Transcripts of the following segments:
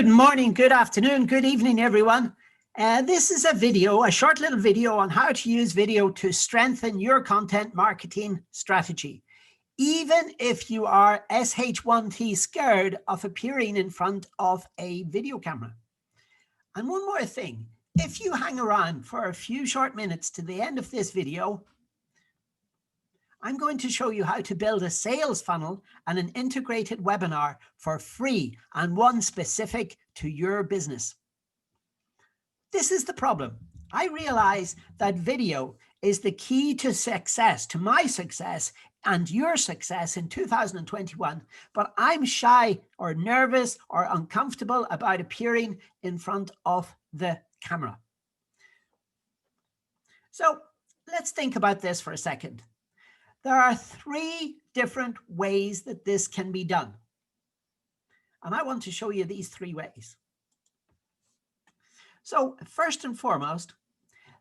Good morning, good afternoon, good evening, everyone. This is a short little video on how to use video to strengthen your content marketing strategy, even if you are SH1T scared of appearing in front of a video camera. And one more thing, if you hang around for a few short minutes to the end of this video, I'm going to show you how to build a sales funnel and an integrated webinar for free and one specific to your business. This is the problem. I realize that video is the key to success, to my success and your success in 2021, but I'm shy or nervous or uncomfortable about appearing in front of the camera. So let's think about this for a second. There are three different ways that this can be done. And I want to show you these three ways. So first and foremost,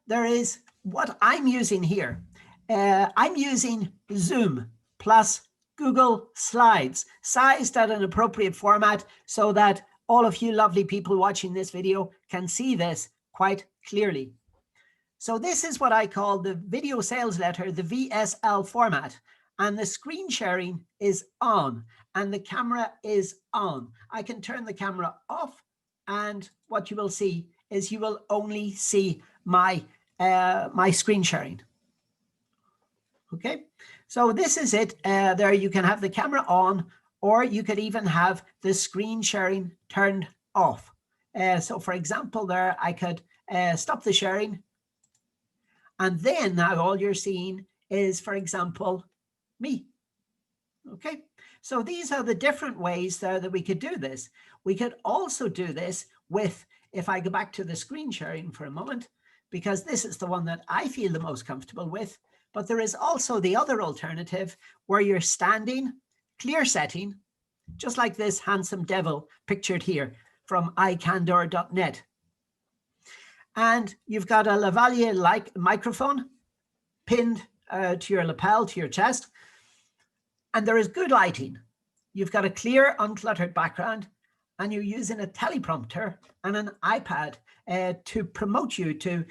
there is what I'm using here. I'm using Zoom plus Google Slides, sized at an appropriate format so that all of you lovely people watching this video can see this quite clearly. So this is what I call the video sales letter, the VSL format, and the screen sharing is on and the camera is on. I can turn the camera off and what you will see is you will only see my, my screen sharing. Okay, so this is it. There you can have the camera on, or you could even have the screen sharing turned off. So for example, there I could stop the sharing. And then now all you're seeing is, for example, me. Okay, so these are the different ways there that we could do this. We could also do this with, if I go back to the screen sharing for a moment, because this is the one that I feel the most comfortable with, but there is also the other alternative where you're standing, clear setting, just like this handsome devil pictured here from iCandour.net. And you've got a lavalier-like microphone pinned to your lapel, to your chest. And there is good lighting. You've got a clear, uncluttered background, and you're using a teleprompter and an iPad to promote you, to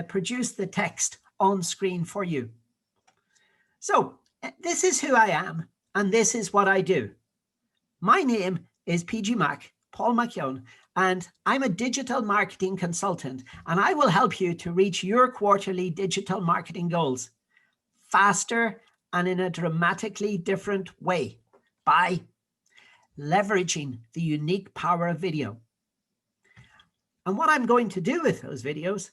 produce the text on screen for you. So this is who I am, and this is what I do. My name is PG Mac, Paul McKeown, and I'm a digital marketing consultant, and I will help you to reach your quarterly digital marketing goals faster and in a dramatically different way by leveraging the unique power of video. And what I'm going to do with those videos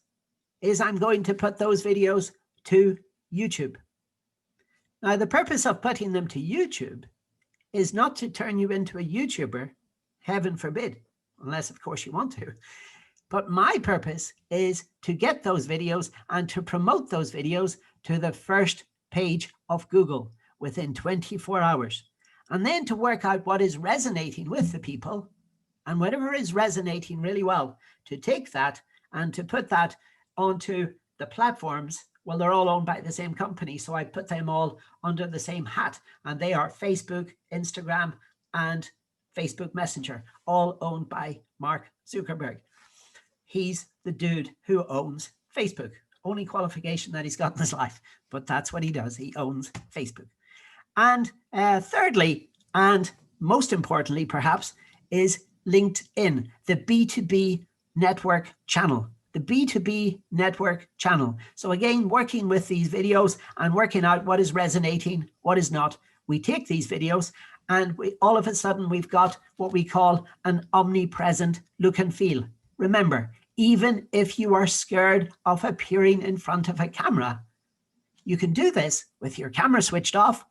is I'm going to put those videos to YouTube. Now, the purpose of putting them to YouTube is not to turn you into a YouTuber, heaven forbid, unless of course you want to. But my purpose is to get those videos and to promote those videos to the first page of Google within 24 hours. And then to work out what is resonating with the people, and whatever is resonating really well, to take that and to put that onto the platforms. Well, they're all owned by the same company, so I put them all under the same hat, and they are Facebook, Instagram, and Facebook Messenger, all owned by Mark Zuckerberg. He's the dude who owns Facebook. Only qualification that he's got in his life, but that's what he does. He owns Facebook. And thirdly, and most importantly, perhaps, is LinkedIn, the B2B network channel. The B2B network channel. So again, working with these videos and working out what is resonating, what is not. We take these videos and all of a sudden we've got what we call an omnipresent look and feel. Remember, even if you are scared of appearing in front of a camera, you can do this with your camera switched off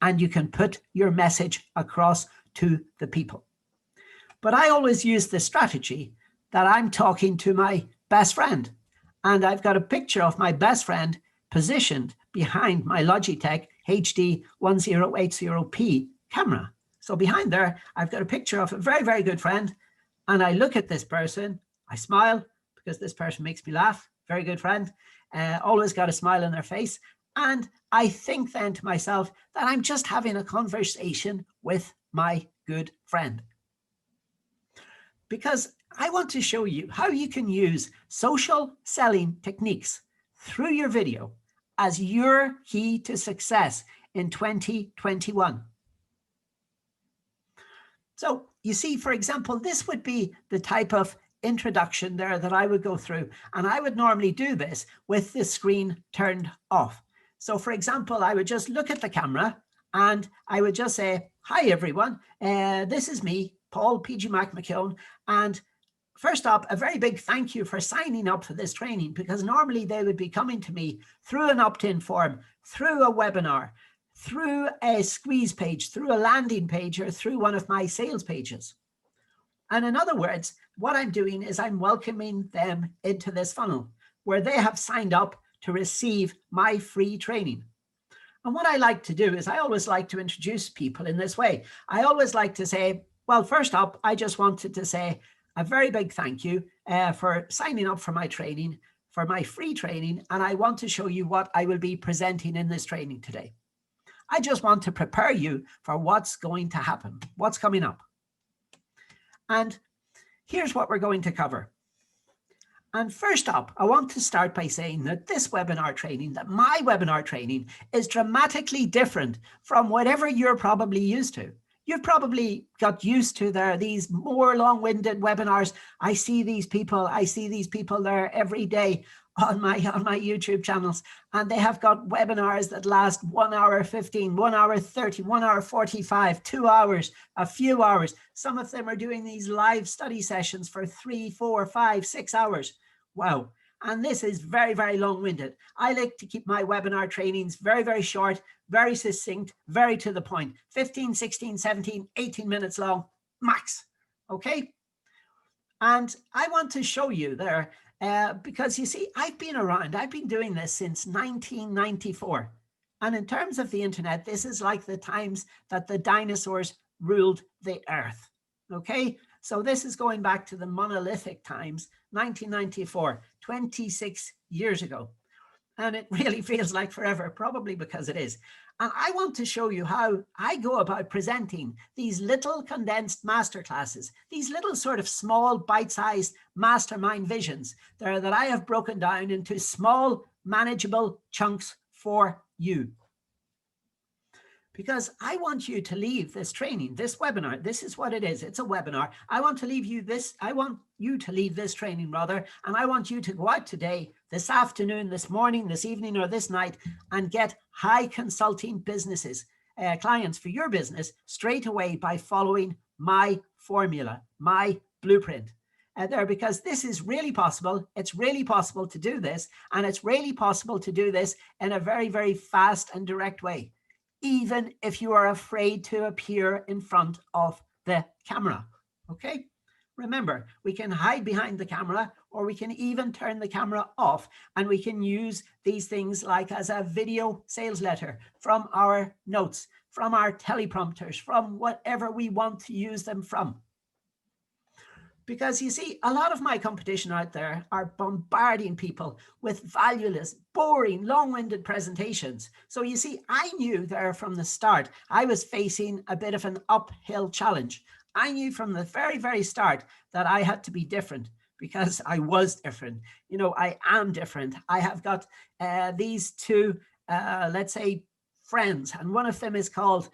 and you can put your message across to the people. But I always use the strategy that I'm talking to my best friend, and I've got a picture of my best friend positioned behind my Logitech HD 1080p camera. So behind there, I've got a picture of a very, very good friend, and I look at this person, I smile because this person makes me laugh, very good friend, always got a smile on their face, and I think then to myself that I'm just having a conversation with my good friend. because I want to show you how you can use social selling techniques through your video as your key to success in 2021. So you see, for example, this would be the type of introduction there that I would go through. And I would normally do this with the screen turned off. So for example, I would just look at the camera and I would just say, hi, everyone. This is me, Paul PG McKeown. And first up, a very big thank you for signing up for this training, because normally they would be coming to me through an opt-in form, through a webinar, through a squeeze page, through a landing page, or through one of my sales pages. And in other words, what I'm doing is I'm welcoming them into this funnel where they have signed up to receive my free training. And what I like to do is I always like to introduce people in this way. I always like to say, well, first up, I just wanted to say a very big thank you for signing up for my training, for my free training. And I want to show you what I will be presenting in this training today. I just want to prepare you for what's going to happen, what's coming up. And here's what we're going to cover. And first up, I want to start by saying that this webinar training, that my webinar training, is dramatically different from whatever you're probably used to. You've probably got used to these more long-winded webinars. I see these people there every day on my YouTube channels, and they have got webinars that last 1 hour 15, 1 hour 30, 1 hour 45, 2 hours, a few hours. Some of them are doing these live study sessions for 3, 4, 5, 6 hours. Wow. And this is very, very long-winded. I like to keep my webinar trainings very, very short, very succinct, very to the point. 15, 16, 17, 18 minutes long, max. Okay? And I want to show you there, because you see, I've been around. I've been doing this since 1994. And in terms of the internet, this is like the times that the dinosaurs ruled the earth. Okay? So this is going back to the monolithic times, 1994, 26 years ago. And it really feels like forever, probably because it is. And I want to show you how I go about presenting these little condensed masterclasses, these little sort of small bite-sized mastermind visions there that I have broken down into small, manageable chunks for you. Because I want you to leave this training, this webinar, this is what it is. It's a webinar. I want you to leave this training rather, and I want you to go out today, this afternoon, this morning, this evening, or this night, and get high consulting businesses, clients for your business straight away by following my formula, my blueprint. There, because this is really possible. It's really possible to do this, and it's really possible to do this in a very, very fast and direct way, even if you are afraid to appear in front of the camera. Okay? Remember, we can hide behind the camera, or we can even turn the camera off, and we can use these things like as a video sales letter from our notes, from our teleprompters, from whatever we want to use them from. Because you see, a lot of my competition out there are bombarding people with valueless, boring, long-winded presentations. So you see, I knew there from the start, I was facing a bit of an uphill challenge. I knew from the very, very start that I had to be different, because I was different. You know, I am different. I have got these two, let's say, friends, and one of them is called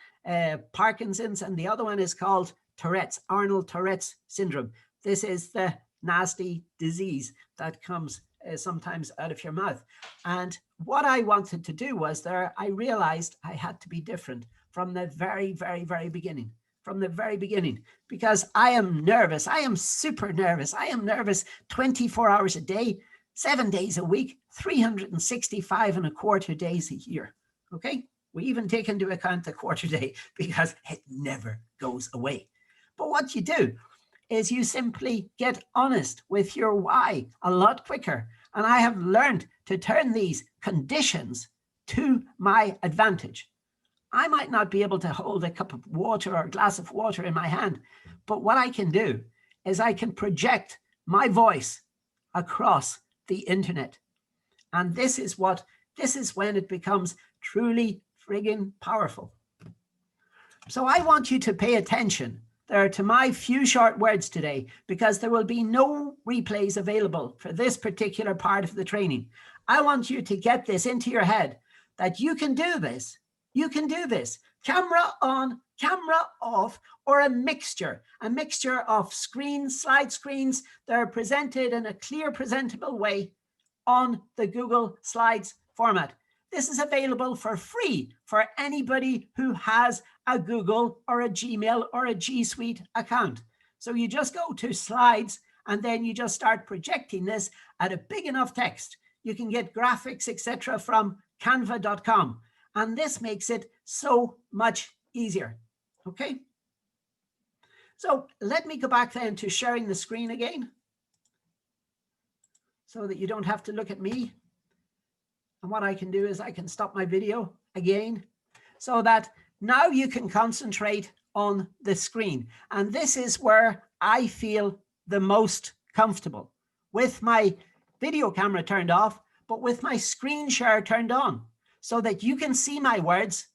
Parkinson's, and the other one is called Tourette's, Arnold Tourette's syndrome. This is the nasty disease that comes sometimes out of your mouth. And what I wanted to do was I realized I had to be different from the very, very, very beginning. From the very beginning, because I am nervous. I am super nervous. I am nervous 24 hours a day, 7 days a week, 365 and a quarter days a year. Okay? We even take into account the quarter day because it never goes away. But what you do is you simply get honest with your why a lot quicker. And I have learned to turn these conditions to my advantage. I might not be able to hold a cup of water or a glass of water in my hand, but what I can do is I can project my voice across the internet. And this is when it becomes truly friggin' powerful. So I want you to pay attention There are, to my few short words today, because there will be no replays available for this particular part of the training. I want you to get this into your head that you can do this. You can do this. Camera on, camera off, or a mixture of screens, slide screens that are presented in a clear, presentable way on the Google Slides format. This is available for free for anybody who has a Google or a Gmail or a G Suite account. So you just go to Slides and then you just start projecting this at a big enough text. You can get graphics, etc. from canva.com. And this makes it so much easier. Okay. So let me go back then to sharing the screen again, so that you don't have to look at me. And what I can do is I can stop my video again, so that now you can concentrate on the screen. And this is where I feel the most comfortable, with my video camera turned off, but with my screen share turned on, so that you can see my words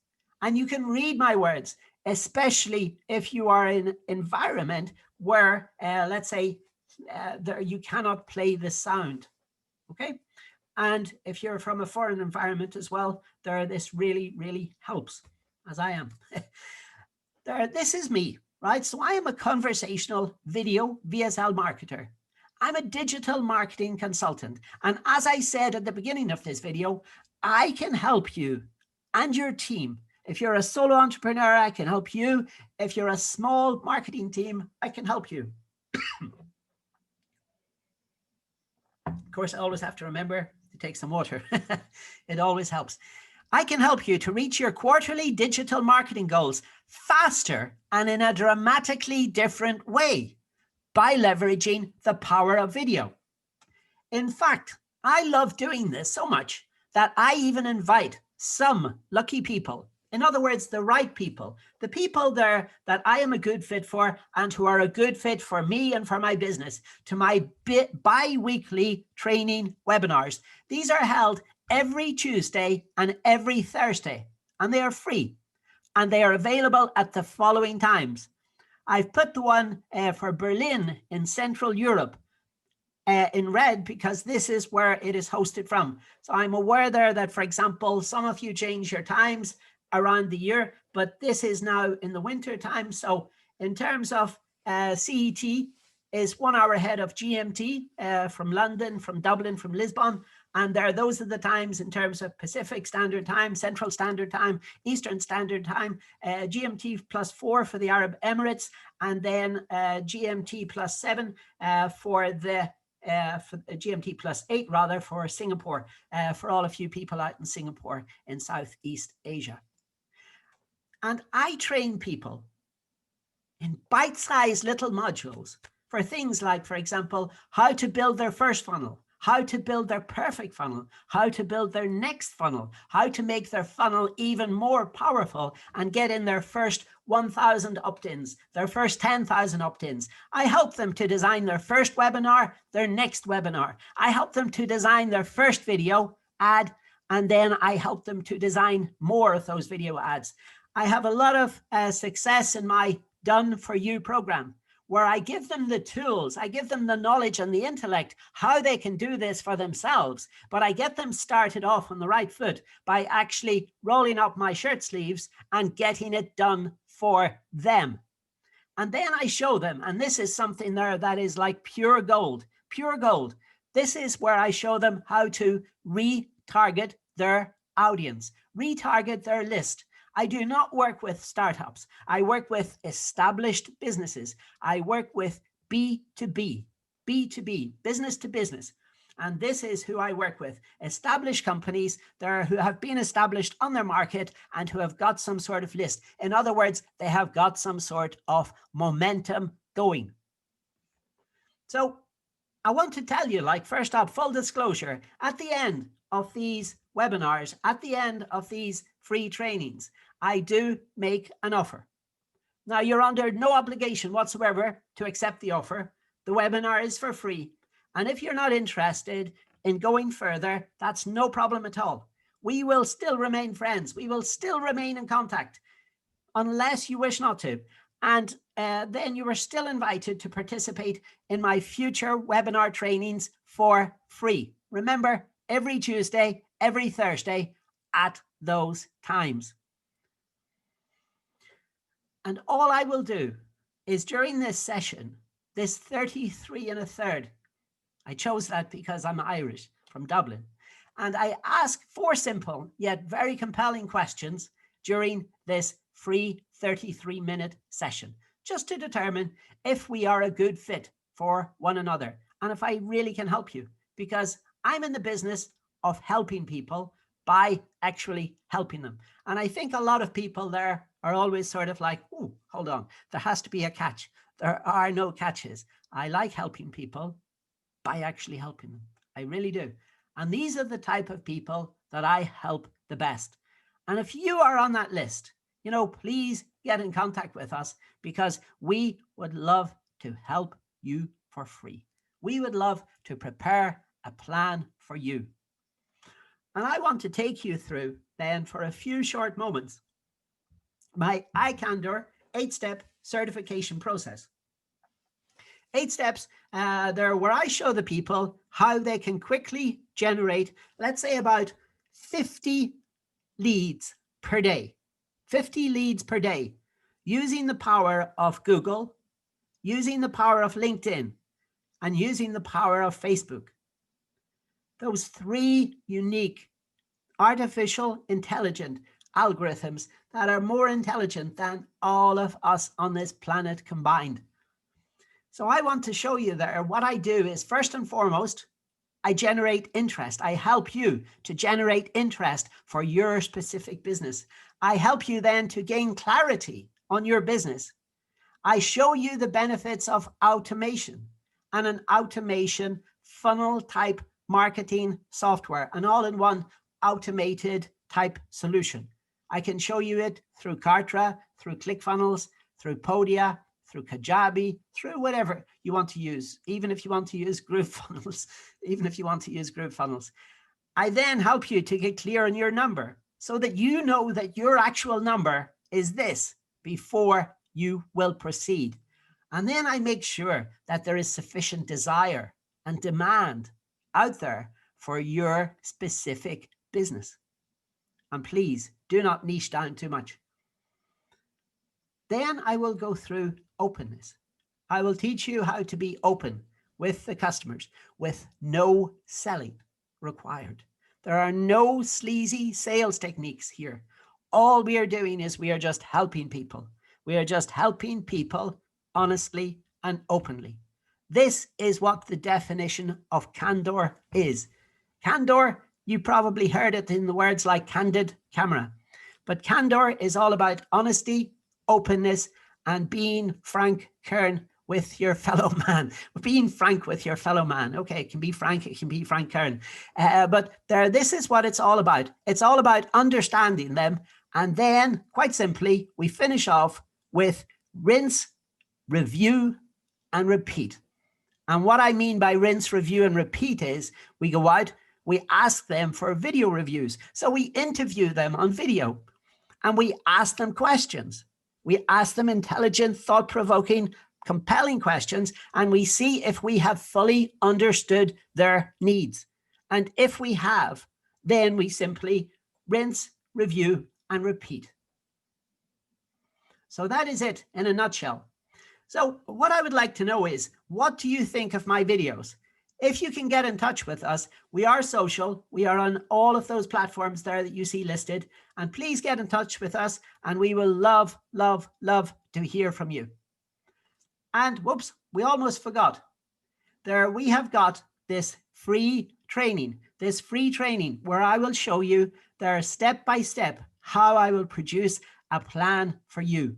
and you can read my words, especially if you are in an environment where, let's say, you cannot play the sound. Okay. And if you're from a foreign environment as well, this really, really helps, as I am. This is me, right? So I am a conversational video VSL marketer. I'm a digital marketing consultant. And as I said at the beginning of this video, I can help you and your team. If you're a solo entrepreneur, I can help you. If you're a small marketing team, I can help you. Of course, I always have to remember to take some water. It always helps. I can help you to reach your quarterly digital marketing goals faster and in a dramatically different way by leveraging the power of video. In fact, I love doing this so much that I even invite some lucky people, in other words, the right people, the people there that I am a good fit for and who are a good fit for me and for my business, to my bi-weekly training webinars. These are held every Tuesday and every Thursday, and they are free, and they are available at the following times. I've put the one for Berlin in Central Europe in red, because this is where it is hosted from. So I'm aware there that, for example, some of you change your times around the year, but this is now in the winter time. So in terms of CET is 1 hour ahead of GMT from London, from Dublin, from Lisbon. And those are the times in terms of Pacific Standard Time, Central Standard Time, Eastern Standard Time, GMT +4 for the Arab Emirates, and then GMT +7 for GMT +8 rather for Singapore, for all of you people out in Singapore in Southeast Asia. And I train people in bite-sized little modules for things like, for example, how to build their first funnel, how to build their perfect funnel, how to build their next funnel, how to make their funnel even more powerful and get in their first 1,000 opt-ins, their first 10,000 opt-ins. I help them to design their first webinar, their next webinar. I help them to design their first video ad, and then I help them to design more of those video ads. I have a lot of success in my Done For You program, where I give them the tools, I give them the knowledge and the intellect, how they can do this for themselves. But I get them started off on the right foot by actually rolling up my shirt sleeves and getting it done for them. And then I show them, and this is something there that is like pure gold, pure gold. This is where I show them how to retarget their audience, retarget their list. I do not work with startups. I work with established businesses. I work with B2B, business to business. And this is who I work with, established companies there who have been established on their market and who have got some sort of list. In other words, they have got some sort of momentum going. So I want to tell you, like, first up, full disclosure, at the end of these webinars, at the end of these free trainings, I do make an offer. Now, you're under no obligation whatsoever to accept the offer. The webinar is for free. And if you're not interested in going further, that's no problem at all. We will still remain friends. We will still remain in contact unless you wish not to. And then you are still invited to participate in my future webinar trainings for free. Remember, every Tuesday, every Thursday at those times. And all I will do is during this session, this 33 1/3, I chose that because I'm Irish, from Dublin, and I ask 4 simple yet very compelling questions during this free 33-minute session, just to determine if we are a good fit for one another and if I really can help you, because I'm in the business of helping people by actually helping them. And I think a lot of people there are always sort of like, oh, hold on, there has to be a catch. There are no catches. I like helping people by actually helping them. I really do. And these are the type of people that I help the best. And if you are on that list, please get in contact with us, because we would love to help you for free. We would love to prepare a plan for you. And I want to take you through then for a few short moments my iCandour 8-step certification process. 8 steps there where I show the people how they can quickly generate, let's say, about 50 leads per day. 50 leads per day using the power of Google, using the power of LinkedIn, and using the power of Facebook. Those 3 unique artificial intelligent algorithms that are more intelligent than all of us on this planet combined. So I want to show you there what I do is, first and foremost, I generate interest. I help you to generate interest for your specific business. I help you then to gain clarity on your business. I show you the benefits of automation and an automation funnel type marketing software, an all-in-one automated type solution. I can show you it through Kartra, through ClickFunnels, through Podia, through Kajabi, through whatever you want to use, even if you want to use GrooveFunnels, I then help you to get clear on your number so that you know that your actual number is this before you will proceed. And then I make sure that there is sufficient desire and demand out there for your specific business. And please do not niche down too much. Then I will go through openness. I will teach you how to be open with the customers with no selling required. There are no sleazy sales techniques here. All we are doing is we are just helping people. We are just helping people honestly and openly. This is what the definition of Kandor is. Kandor, you probably heard it in the words like candid camera. But Kandor is all about honesty, openness, and being frank, Kern, with your fellow man. Being frank with your fellow man. Okay, it can be frank, it can be frank, Kern. But this is what it's all about. It's all about understanding them. And then, quite simply, we finish off with rinse, review, and repeat. And what I mean by rinse, review, and repeat is we go out, we ask them for video reviews. So we interview them on video and we ask them questions. We ask them intelligent, thought-provoking, compelling questions, and we see if we have fully understood their needs. And if we have, then we simply rinse, review, and repeat. So that is it in a nutshell. So what I would like to know is, what do you think of my videos? If you can get in touch with us, we are social. We are on all of those platforms there that you see listed. And please get in touch with us and we will love, love, love to hear from you. And whoops, we almost forgot. There we have got this free training where I will show you there step by step how I will produce a plan for you,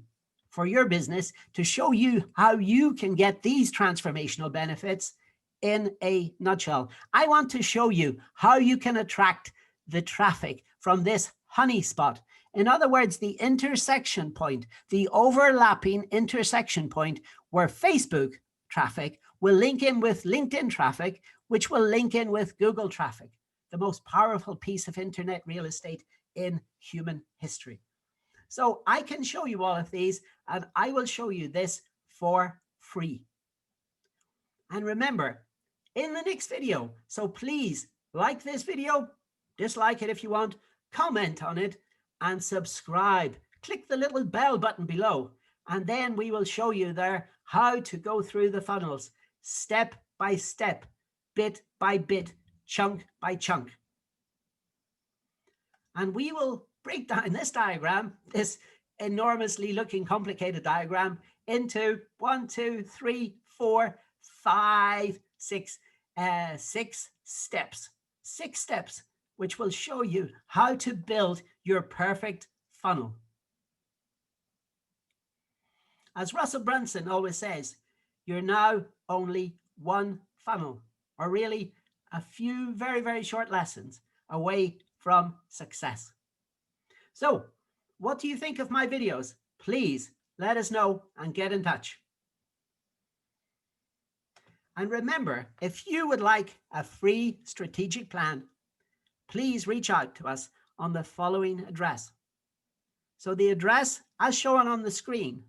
for your business, to show you how you can get these transformational benefits in a nutshell. I want to show you how you can attract the traffic from this honey spot. In other words, the intersection point, the overlapping intersection point where Facebook traffic will link in with LinkedIn traffic, which will link in with Google traffic, the most powerful piece of internet real estate in human history. So I can show you all of these, and I will show you this for free. And remember, in the next video, so please like this video, dislike it if you want, comment on it, and subscribe. Click the little bell button below, and then we will show you there how to go through the funnels step by step, bit by bit, chunk by chunk. And we will break down this diagram, this enormously looking complicated diagram, into 1, 2, 3, 4, 5, 6 steps. 6 steps, which will show you how to build your perfect funnel. As Russell Brunson always says, you're now only one funnel, or really a few very, very short lessons away from success. So, what do you think of my videos? Please let us know and get in touch. And remember, if you would like a free strategic plan, please reach out to us on the following address. So the address, as shown on the screen,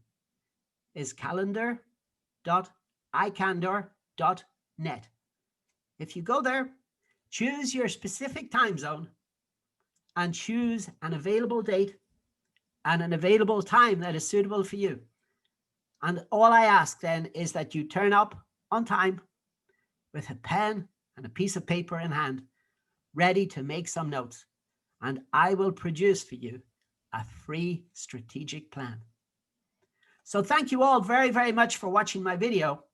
is calendar.icandor.net. If you go there, choose your specific time zone and choose an available date and an available time that is suitable for you. And all I ask then is that you turn up on time with a pen and a piece of paper in hand, ready to make some notes. And I will produce for you a free strategic plan. So thank you all very, very much for watching my video.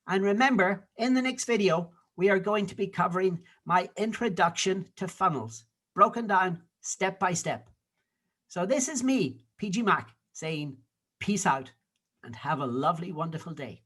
And remember, in the next video, we are going to be covering my introduction to funnels, broken down step by step. So this is me, PG Mac, saying peace out and have a lovely, wonderful day.